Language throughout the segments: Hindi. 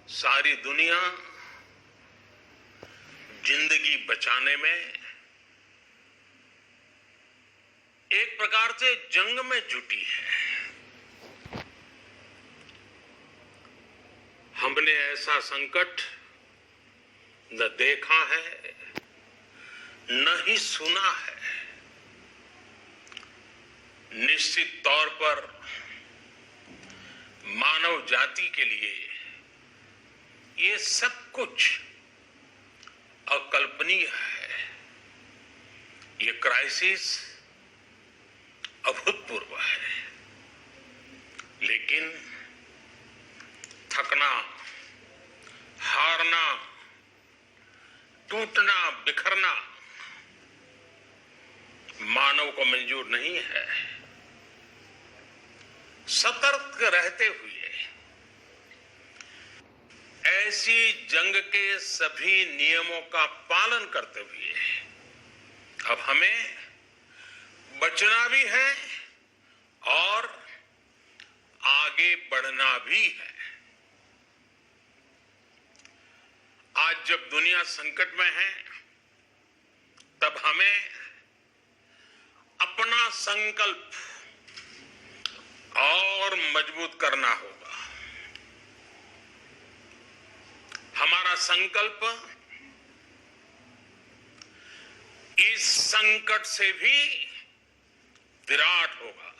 सारी दुनिया जिंदगी बचाने में एक प्रकार से जंग में जुटी है। हमने ऐसा संकट न देखा है न ही सुना है। निश्चित तौर पर मानव जाति के लिए ये सब कुछ अकल्पनीय है। ये क्राइसिस अभूतपूर्व है, लेकिन थकना, हारना, टूटना, बिखरना मानव को मंजूर नहीं है। सतर्क रहते हुए ऐसी जंग के सभी नियमों का पालन करते हुए अब हमें बचना भी है और आगे बढ़ना भी है। आज जब दुनिया संकट में है, तब हमें अपना संकल्प और मजबूत करना होगा। हमारा संकल्प इस संकट से भी विराट होगा।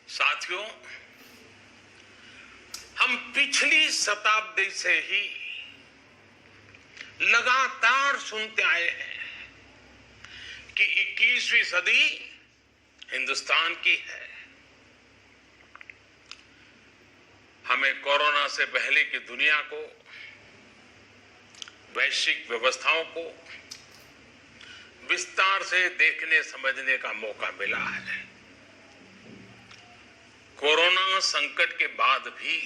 साथियों, हम पिछली शताब्दी से ही लगातार सुनते आए हैं कि 21वीं सदी हिंदुस्तान की है। हमें कोरोना से पहले की दुनिया को, वैश्विक व्यवस्थाओं को विस्तार से देखने समझने का मौका मिला है। कोरोना संकट के बाद भी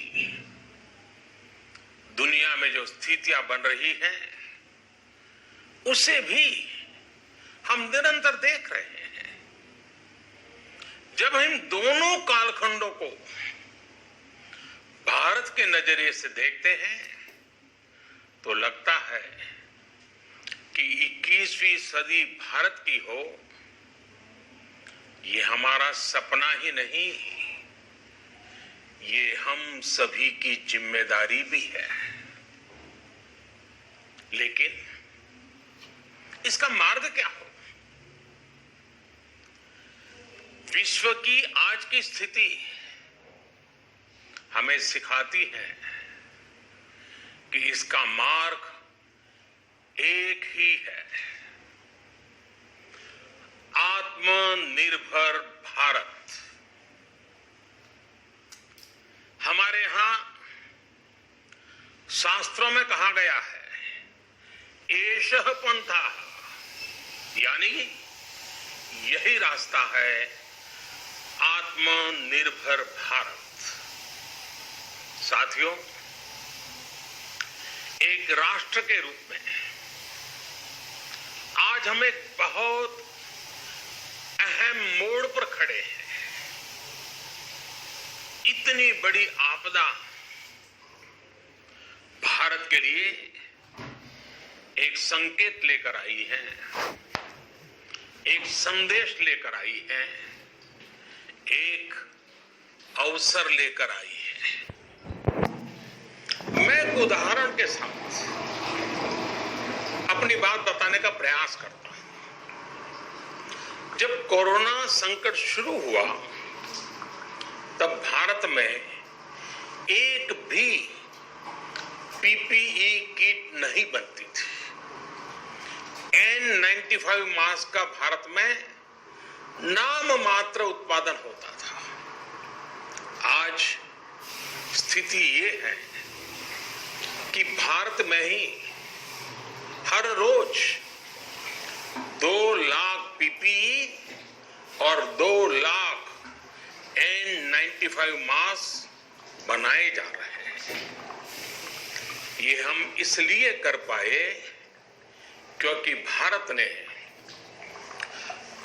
दुनिया में जो स्थितियां बन रही हैं, उसे भी हम निरंतर देख रहे हैं। जब हम दोनों कालखंडों को भारत के नजरिए से देखते हैं तो लगता है कि 21वीं सदी भारत की हो, ये हमारा सपना ही नहीं, ये हम सभी की जिम्मेदारी भी है। लेकिन इसका मार्ग क्या हो? विश्व की आज की स्थिति हमें सिखाती है कि इसका मार्ग एक ही है, आत्मनिर्भर भारत। हमारे यहां शास्त्रों में कहा गया है, एषः पंथा, यानी यही रास्ता है आत्मनिर्भर भारत। साथियों, एक राष्ट्र के रूप में आज हम एक बहुत अहम मोड़ पर खड़े हैं। इतनी बड़ी आपदा भारत के लिए एक संकेत लेकर आई है, एक संदेश लेकर आई है, एक अवसर लेकर आई है। मैं एक उदाहरण के साथ अपनी बात बताने का प्रयास करता हूं। जब कोरोना संकट शुरू हुआ, तब भारत में एक भी पीपीई किट नहीं बनती थी। N95 मास्क का भारत में नाम मात्र उत्पादन होता था। आज स्थिति ये है कि भारत में ही हर रोज 2 लाख पीपीई और 2 लाख N95 मास्क बनाए जा रहे हैं। ये हम इसलिए कर पाए क्योंकि भारत ने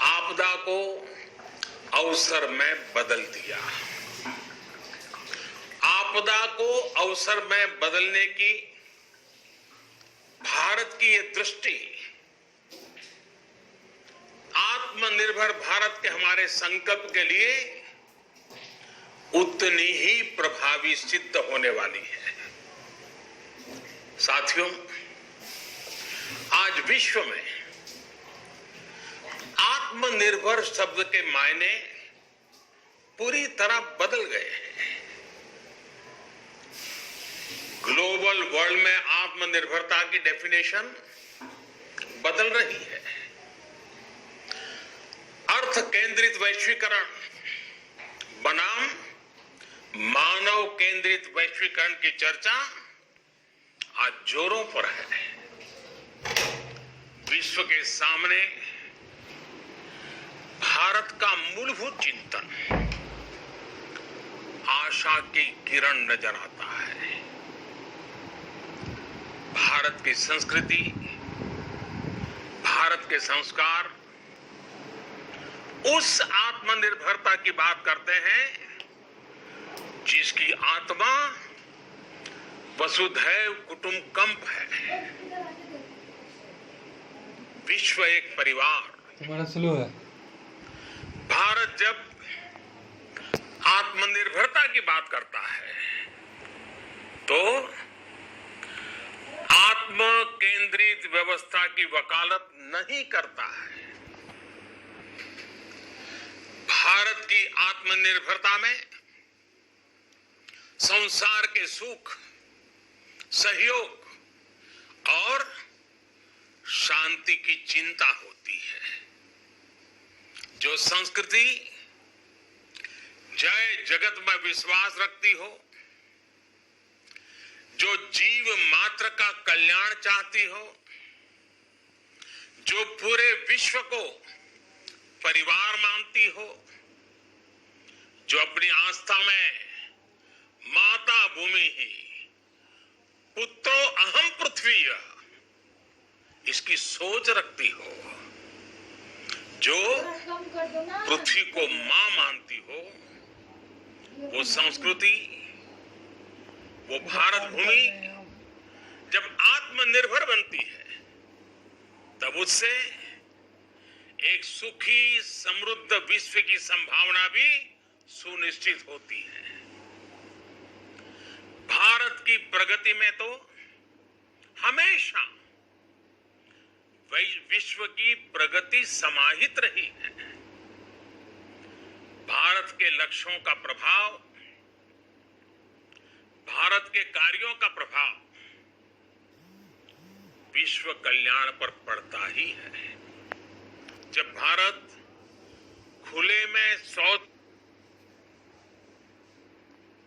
आपदा को अवसर में बदल दिया। आपदा को अवसर में बदलने की भारत की ये दृष्टि आत्मनिर्भर भारत के हमारे संकल्प के लिए उतनी ही प्रभावी सिद्ध होने वाली है। साथियों, आज विश्व में आत्मनिर्भर शब्द के मायने पूरी तरह बदल गए हैं। ग्लोबल वर्ल्ड में आत्मनिर्भरता की डेफिनेशन बदल रही है। अर्थ केंद्रित वैश्वीकरण बनाम मानव केंद्रित वैश्वीकरण की चर्चा आज जोरों पर है। विश्व के सामने भारत का मूलभूत चिंतन आशा की किरण नजर आता है। भारत की संस्कृति, भारत के संस्कार उस आत्मनिर्भरता की बात करते हैं जिसकी आत्मा वसुधैव कुटुंबकम है। विश्व एक परिवार। तुम्हारा स्लो है। भारत जब आत्मनिर्भरता की बात करता है तो आत्म केंद्रित व्यवस्था की वकालत नहीं करता है। भारत की आत्मनिर्भरता में संसार के सुख, सहयोग और शांति की चिंता होती है। जो संस्कृति जय जगत में विश्वास रखती हो, जो जीव मात्र का कल्याण चाहती हो, जो पूरे विश्व को परिवार मानती हो, जो अपनी आस्था में माता भूमि ही पुत्रो अहम पृथ्वी इसकी सोच रखती हो, जो पृथ्वी को मां मानती हो, वो संस्कृति, वो भारत भूमि जब आत्मनिर्भर बनती है तब उससे एक सुखी समृद्ध विश्व की संभावना भी सुनिश्चित होती है। भारत की प्रगति में तो हमेशा विश्व की प्रगति समाहित रही है। भारत के लक्ष्यों का प्रभाव, भारत के कार्यों का प्रभाव विश्व कल्याण पर पड़ता ही है। जब भारत खुले में शौच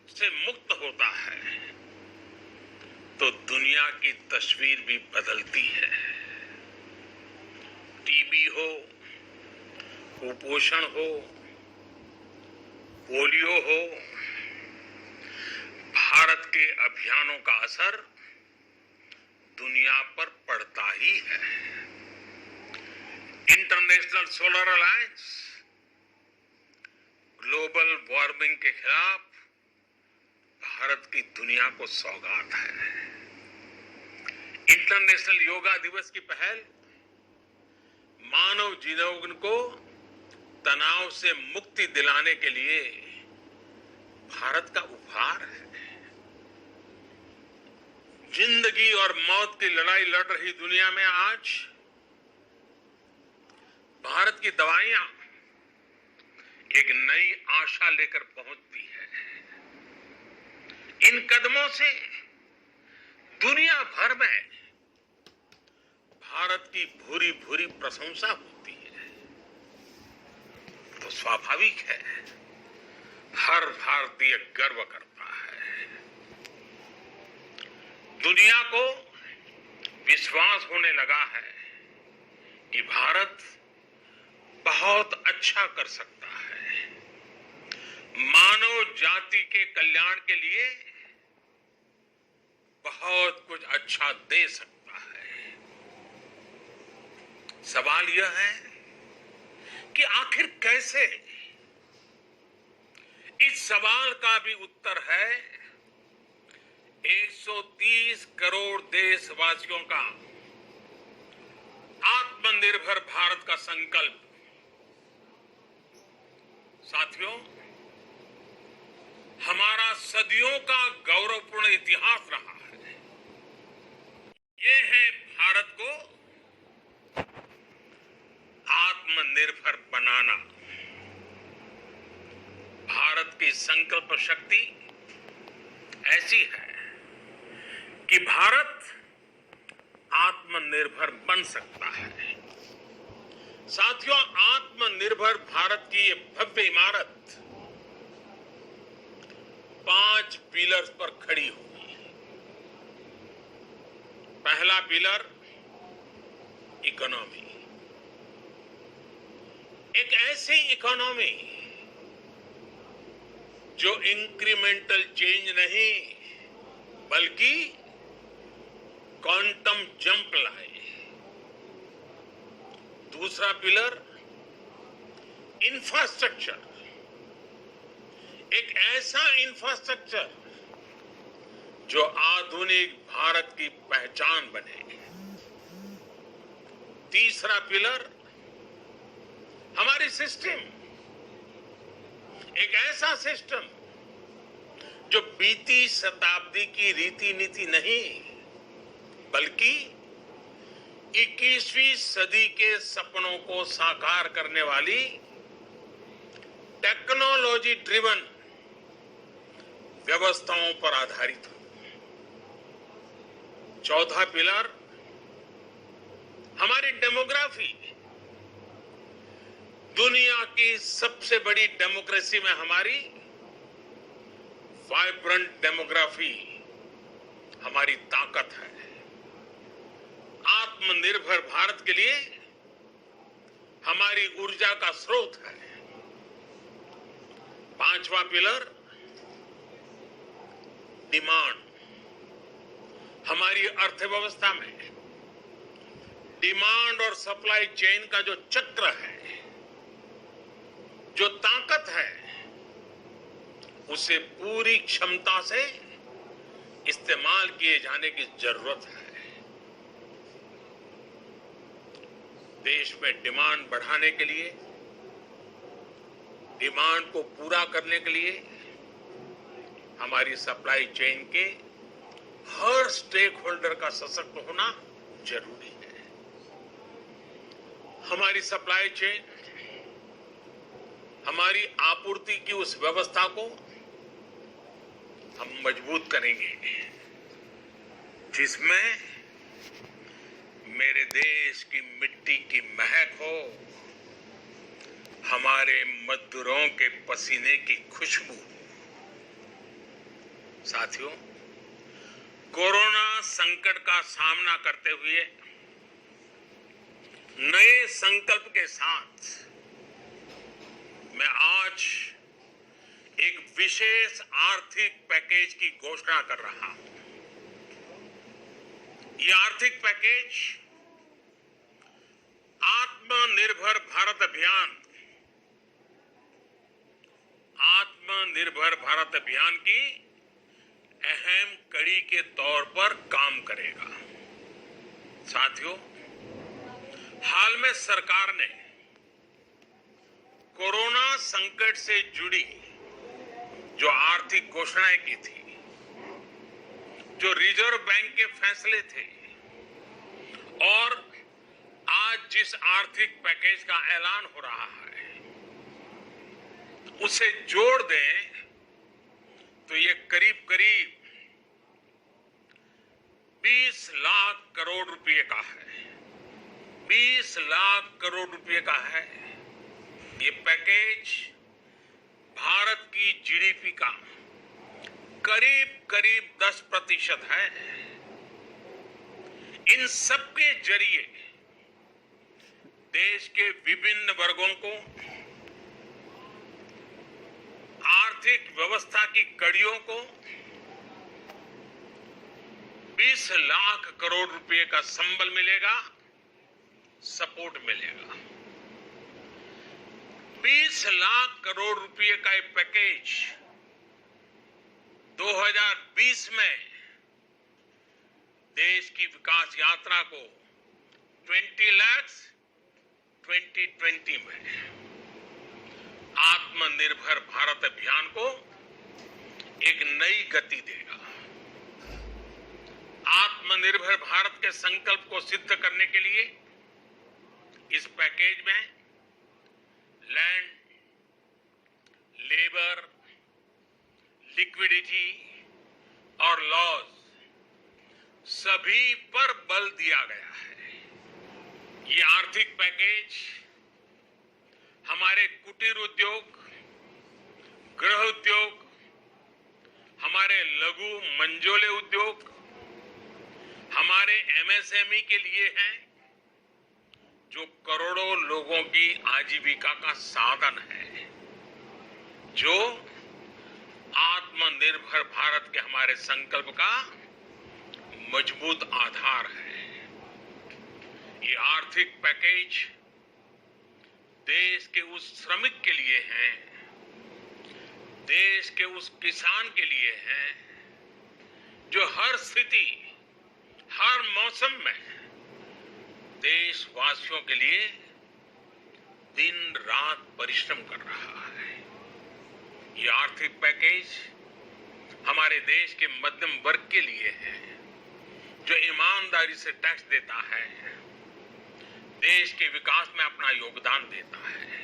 से मुक्त होता है तो दुनिया की तस्वीर भी बदलती है। टीबी हो, कुपोषण हो, पोलियो हो, भारत के अभियानों का असर दुनिया पर पड़ता ही है। International solar alliance global warming के खिलाफ भारत की दुनिया को सौगात है। इंटरनेशनल योगा दिवस की पहल मानव जीवन को तनाव से मुक्ति दिलाने के लिए भारत का उपहार है। जिंदगी और मौत की लड़ाई लड़ रही दुनिया में आज भारत की दवाइयां एक नई आशा लेकर पहुंचती है। इन कदमों से दुनिया भर में भारत की भूरी भूरी प्रशंसा होती है। तो स्वाभाविक है हर भारतीय गर्व करता है। दुनिया को विश्वास होने लगा है कि भारत बहुत अच्छा कर सकता है, मानव जाति के कल्याण के लिए बहुत कुछ अच्छा दे सकता है। सवाल यह है कि आखिर कैसे? इस सवाल का भी उत्तर है 130 करोड़ देशवासियों का आत्मनिर्भर भारत का संकल्प। साथियों, हमारा सदियों का गौरवपूर्ण इतिहास रहा है। ये है भारत को आत्मनिर्भर बनाना। भारत की संकल्प शक्ति ऐसी है कि भारत आत्मनिर्भर बन सकता है। साथियों, आत्मनिर्भर भारत की ये भव्य इमारत 5 पिलर्स पर खड़ी हुई है। पहला पिलर इकोनॉमी। एक ऐसी इकोनॉमी जो इंक्रीमेंटल चेंज नहीं बल्कि क्वांटम जंप लाए। दूसरा पिलर इंफ्रास्ट्रक्चर। एक ऐसा इंफ्रास्ट्रक्चर जो आधुनिक भारत की पहचान बने। तीसरा पिलर हमारी सिस्टम। एक ऐसा सिस्टम जो बीती शताब्दी की रीति नीति नहीं बल्कि 21वीं सदी के सपनों को साकार करने वाली टेक्नोलॉजी ड्रिवन व्यवस्थाओं पर आधारित हो। चौथा पिलर हमारी डेमोग्राफी। दुनिया की सबसे बड़ी डेमोक्रेसी में हमारी वाइब्रेंट डेमोग्राफी हमारी ताकत है। आत्मनिर्भर भारत के लिए हमारी ऊर्जा का स्रोत है। पांचवा पिलर डिमांड। हमारी अर्थव्यवस्था में डिमांड और सप्लाई चेन का जो चक्र है, जो ताकत है, उसे पूरी क्षमता से इस्तेमाल किए जाने की जरूरत है। देश में डिमांड बढ़ाने के लिए, डिमांड को पूरा करने के लिए हमारी सप्लाई चेन के हर स्टेक होल्डर का सशक्त होना जरूरी है। हमारी सप्लाई चेन, हमारी आपूर्ति की उस व्यवस्था को हम मजबूत करेंगे जिसमें मेरे देश की मिट्टी की महक हो, हमारे मजदूरों के पसीने की खुशबू। साथियों, कोरोना संकट का सामना करते हुए नए संकल्प के साथ मैं आज एक विशेष आर्थिक पैकेज की घोषणा कर रहा हूं। ये आर्थिक पैकेज आत्मनिर्भर भारत अभियान, आत्मनिर्भर भारत अभियान की अहम कड़ी के तौर पर काम करेगा। साथियों, हाल में सरकार ने कोरोना संकट से जुड़ी जो आर्थिक घोषणाएं की थी, जो रिजर्व बैंक के फैसले थे और आज जिस आर्थिक पैकेज का ऐलान हो रहा है, उसे जोड़ दें तो ये करीब करीब 20 लाख करोड़ रुपए का है। 20 लाख करोड़ रुपए का है। ये पैकेज भारत की जीडीपी का करीब करीब 10% है। इन सबके जरिए देश के विभिन्न वर्गों को आर्थिक व्यवस्था की कड़ियों को 20 लाख करोड़ रुपए का संबल मिलेगा, सपोर्ट मिलेगा। 20 लाख करोड़ रुपए का ये पैकेज 2020 में देश की विकास यात्रा को 20 लाख 2020 में आत्मनिर्भर भारत अभियान को एक नई गति देगा। आत्मनिर्भर भारत के संकल्प को सिद्ध करने के लिए इस पैकेज में लैंड, लेबर, लिक्विडिटी और लॉज सभी पर बल दिया गया है। ये आर्थिक पैकेज हमारे कुटीर उद्योग, गृह उद्योग, हमारे लघु मंझोले उद्योग, हमारे एमएसएमई के लिए हैं, जो करोड़ों लोगों की आजीविका का साधन है, जो आत्मनिर्भर भारत के हमारे संकल्प का मजबूत आधार है। ये आर्थिक पैकेज देश के उस श्रमिक के लिए है, देश के उस किसान के लिए है, जो हर स्थिति, हर मौसम में देशवासियों के लिए दिन रात परिश्रम कर रहा है। ये आर्थिक पैकेज हमारे देश के मध्यम वर्ग के लिए है, जो ईमानदारी से टैक्स देता है, देश के विकास में अपना योगदान देता है।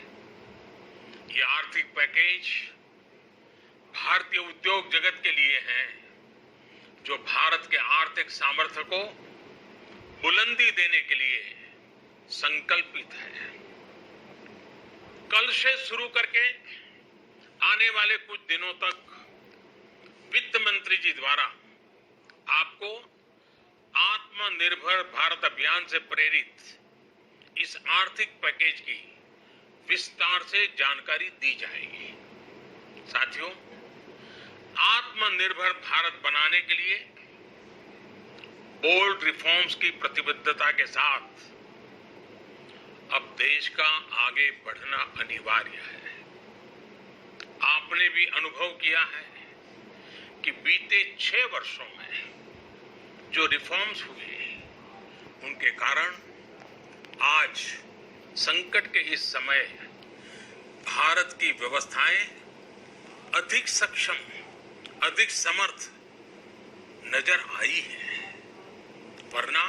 ये आर्थिक पैकेज भारतीय उद्योग जगत के लिए है, जो भारत के आर्थिक सामर्थ्य को बुलंदी देने के लिए संकल्पित है। कल से शुरू करके आने वाले कुछ दिनों तक वित्त मंत्री जी द्वारा आपको आत्मनिर्भर भारत अभियान से प्रेरित इस आर्थिक पैकेज की विस्तार से जानकारी दी जाएगी। साथियों, आत्मनिर्भर भारत बनाने के लिए बोल्ड रिफॉर्म्स की प्रतिबद्धता के साथ अब देश का आगे बढ़ना अनिवार्य है। आपने भी अनुभव किया है कि बीते 6 वर्षों में जो रिफॉर्म्स हुए, उनके कारण आज संकट के इस समय भारत की व्यवस्थाएं अधिक सक्षम, अधिक समर्थ नजर आई है। वरना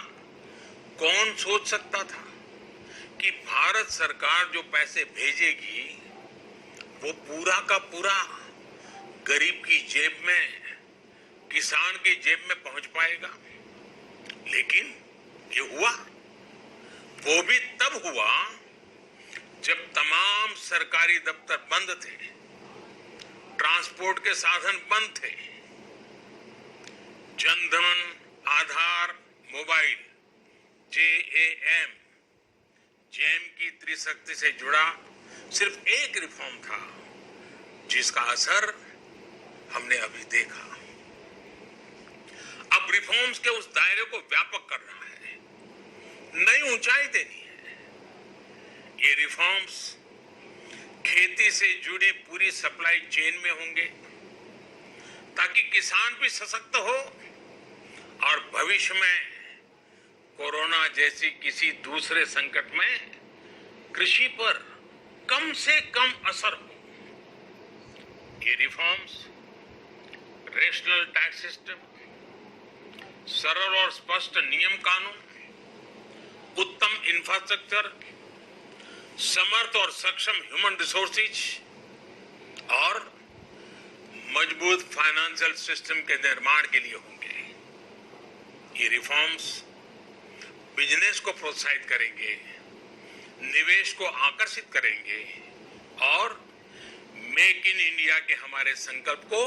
कौन सोच सकता था कि भारत सरकार जो पैसे भेजेगी वो पूरा का पूरा गरीब की जेब में, किसान की जेब में पहुंच पाएगा। लेकिन ये हुआ, वो भी तब हुआ जब तमाम सरकारी दफ्तर बंद थे, ट्रांसपोर्ट के साधन बंद थे, जनधन, आधार, मोबाइल, जेम की त्रिशक्ति से जुड़ा सिर्फ एक रिफॉर्म था, जिसका असर हमने अभी देखा। अब रिफॉर्म्स के उस दायरे को व्यापक करना है, नई ऊंचाई देनी है। ये रिफॉर्म्स खेती से जुड़ी पूरी सप्लाई चेन में होंगे, ताकि किसान भी सशक्त हो और भविष्य में कोरोना जैसी किसी दूसरे संकट में कृषि पर कम से कम असर हो। ये रिफॉर्म्स रेशनल टैक्स सिस्टम, सरल और स्पष्ट नियम कानून, उत्तम इंफ्रास्ट्रक्चर, समर्थ और सक्षम ह्यूमन रिसोर्सेज और मजबूत फाइनेंशियल सिस्टम के निर्माण के लिए होंगे। ये रिफॉर्म्स बिजनेस को प्रोत्साहित करेंगे, निवेश को आकर्षित करेंगे और मेक इन इंडिया के हमारे संकल्प को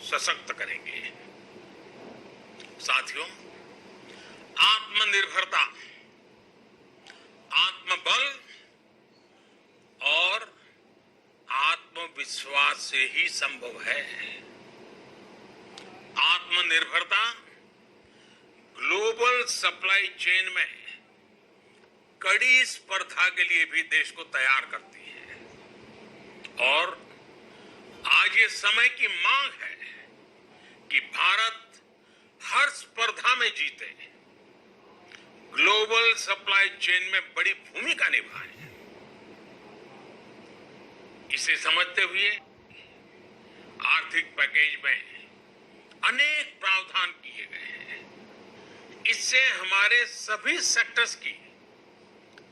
सशक्त करेंगे। साथियों, आत्मनिर्भरता, आत्मबल और आत्मविश्वास से ही संभव है। आत्मनिर्भरता ग्लोबल सप्लाई चेन में कड़ी स्पर्धा के लिए भी देश को तैयार करती है और आज ये समय की मांग है कि भारत हर स्पर्धा में जीते, ग्लोबल सप्लाई चेन में बड़ी भूमिका निभाए। इसे समझते हुए आर्थिक पैकेज में अनेक प्रावधान किए गए हैं। इससे हमारे सभी सेक्टर्स की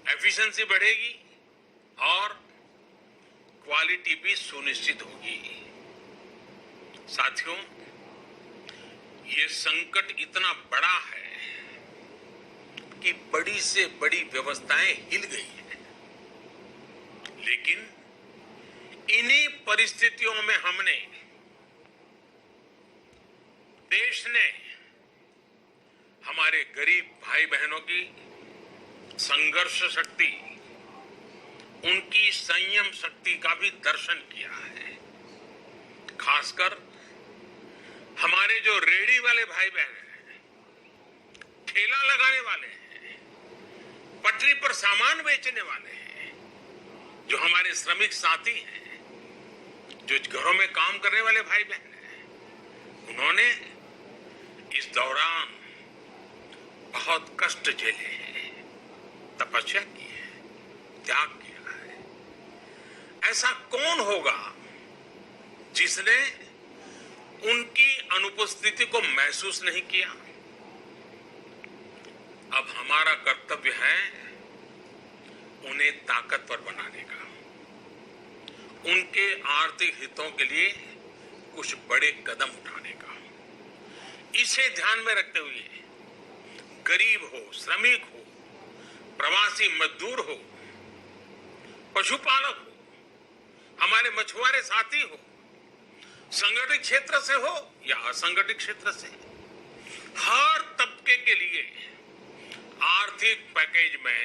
एफिशिएंसी बढ़ेगी और क्वालिटी भी सुनिश्चित होगी। साथियों, ये संकट इतना बड़ा है कि बड़ी से बड़ी व्यवस्थाएं हिल गई हैं। लेकिन इन्हीं परिस्थितियों में हमने, देश ने हमारे गरीब भाई बहनों की संघर्ष शक्ति, उनकी संयम शक्ति का भी दर्शन किया है। खासकर हमारे जो रेहड़ी वाले भाई बहन हैं, ठेला लगाने वाले हैं, पटरी पर सामान बेचने वाले हैं, जो हमारे श्रमिक साथी हैं, जो घरों में काम करने वाले भाई बहन हैं, उन्होंने इस दौरान बहुत कष्ट झेले हैं, तपस्या की है, त्याग किया है। ऐसा कौन होगा जिसने उनकी अनुपस्थिति को महसूस नहीं किया? अब हमारा कर्तव्य है उन्हें ताकतवर बनाने का, उनके आर्थिक हितों के लिए कुछ बड़े कदम उठाने का। इसे ध्यान में रखते हुए गरीब हो, श्रमिक हो, प्रवासी मजदूर हो, पशुपालक हो, हमारे मछुआरे साथी हो, संगठित क्षेत्र से हो या असंगठित क्षेत्र से, हर तबके के लिए आर्थिक पैकेज में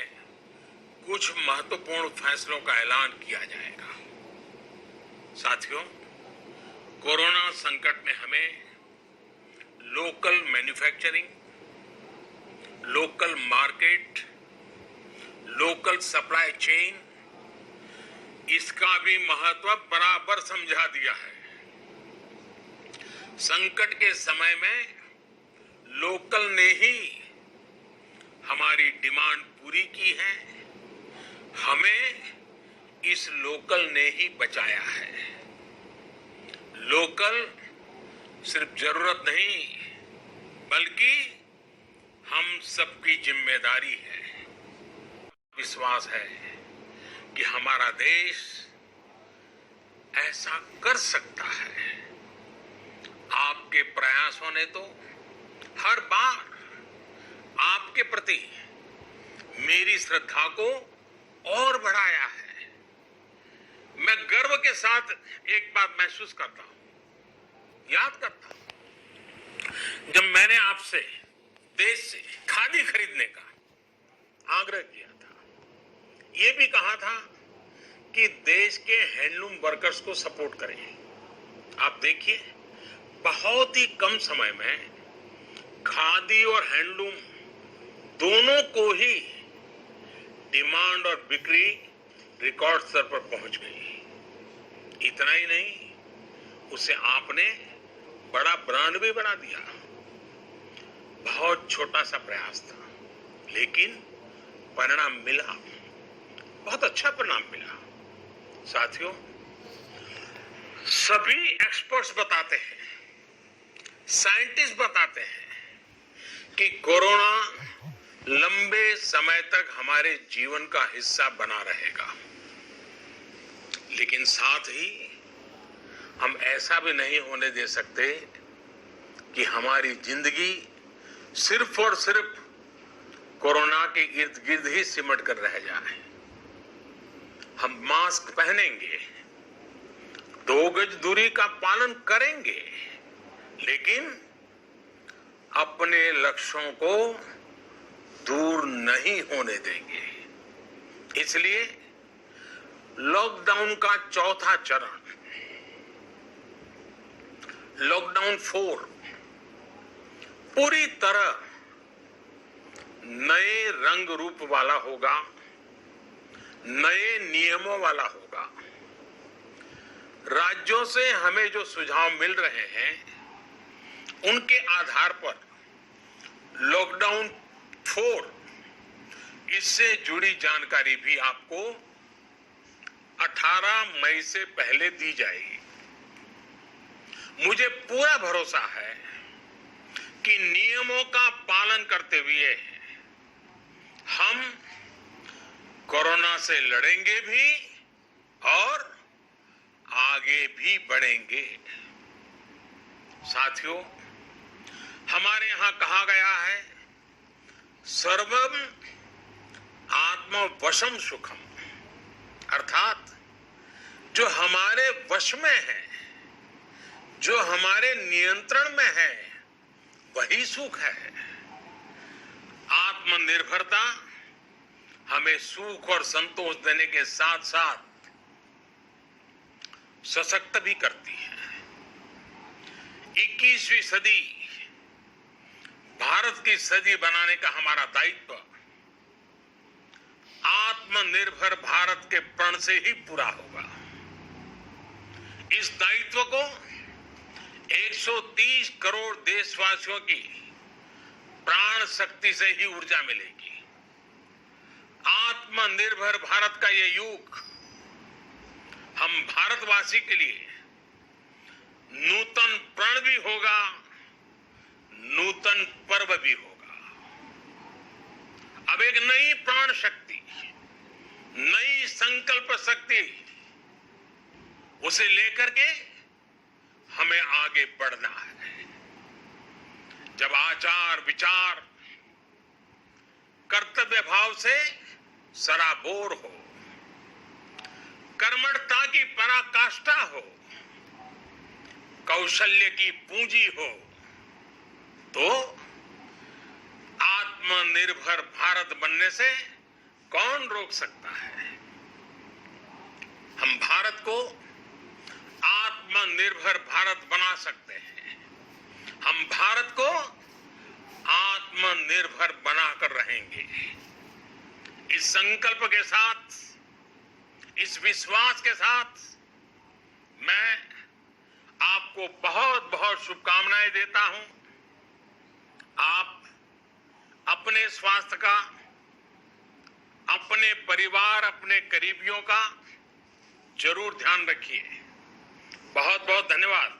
कुछ महत्वपूर्ण फैसलों का ऐलान किया जाएगा। साथियों, कोरोना संकट में हमें local manufacturing, local market, local supply chain, इसका भी महत्व बराबर समझा दिया है। संकट के समय में लोकल ने ही हमारी डिमांड पूरी की है, हमें इस लोकल ने ही बचाया है। लोकल सिर्फ जरूरत नहीं, बल्कि हम सबकी जिम्मेदारी है। विश्वास है कि हमारा देश ऐसा कर सकता है। आपके प्रयासों ने तो हर बार आपके प्रति मेरी श्रद्धा को और बढ़ाया है। मैं गर्व के साथ एक बात महसूस करता हूं, याद करता हूं, जब मैंने आपसे देश से खादी खरीदने का आग्रह किया था, ये भी कहा था कि देश के हैंडलूम वर्कर्स को सपोर्ट करें। आप देखिए, बहुत ही कम समय में खादी और हैंडलूम दोनों को ही डिमांड और बिक्री रिकॉर्ड स्तर पर पहुंच गई। इतना ही नहीं, उसे आपने बड़ा ब्रांड भी बना दिया। बहुत छोटा सा प्रयास था, लेकिन परिणाम मिला, बहुत अच्छा परिणाम मिला। साथियों, सभी एक्सपर्ट्स बताते हैं, साइंटिस्ट बताते हैं कि कोरोना लंबे समय तक हमारे जीवन का हिस्सा बना रहेगा। लेकिन साथ ही हम ऐसा भी नहीं होने दे सकते कि हमारी जिंदगी सिर्फ और सिर्फ कोरोना के इर्द गिर्द ही सिमट कर रह जाए। हम मास्क पहनेंगे, 2 गज दूरी का पालन करेंगे, लेकिन अपने लक्ष्यों को दूर नहीं होने देंगे। इसलिए लॉकडाउन का चौथा चरण, लॉकडाउन 4, पूरी तरह नए रंग रूप वाला होगा, नए नियमों वाला होगा। राज्यों से हमें जो सुझाव मिल रहे हैं, उनके आधार पर लॉकडाउन 4 इससे जुड़ी जानकारी भी आपको 18 मई से पहले दी जाएगी। मुझे पूरा भरोसा है कि नियमों का पालन करते हुए हम कोरोना से लड़ेंगे भी और आगे भी बढ़ेंगे। साथियों, हमारे यहां कहा गया है, सर्वम आत्मवशम सुखम, अर्थात जो हमारे वश में है, जो हमारे नियंत्रण में है, वही सुख है। आत्मनिर्भरता हमें सुख और संतोष देने के साथ साथ सशक्त भी करती है। 21वीं सदी भारत की सदी बनाने का हमारा दायित्व आत्मनिर्भर भारत के प्रण से ही पूरा होगा। इस दायित्व को 130 करोड़ देशवासियों की प्राण शक्ति से ही ऊर्जा मिलेगी। आत्मनिर्भर भारत का ये युग हम भारतवासी के लिए नूतन प्रण भी होगा, नूतन पर्व भी होगा। अब एक नई प्राण शक्ति, नई संकल्प शक्ति, उसे लेकर के हमें आगे बढ़ना है। जब आचार विचार कर्तव्य भाव से सराबोर हो, कर्मठता की पराकाष्ठा हो, कौशल्य की पूंजी हो, तो आत्मनिर्भर भारत बनने से कौन रोक सकता है। हम भारत को आत्मनिर्भर भारत बना सकते हैं। हम भारत को आत्मनिर्भर बनाकर रहेंगे। इस संकल्प के साथ, इस विश्वास के साथ मैं आपको बहुत बहुत शुभकामनाएं देता हूं। आप अपने स्वास्थ्य का, अपने परिवार, अपने करीबियों का जरूर ध्यान रखिए। बहुत बहुत धन्यवाद।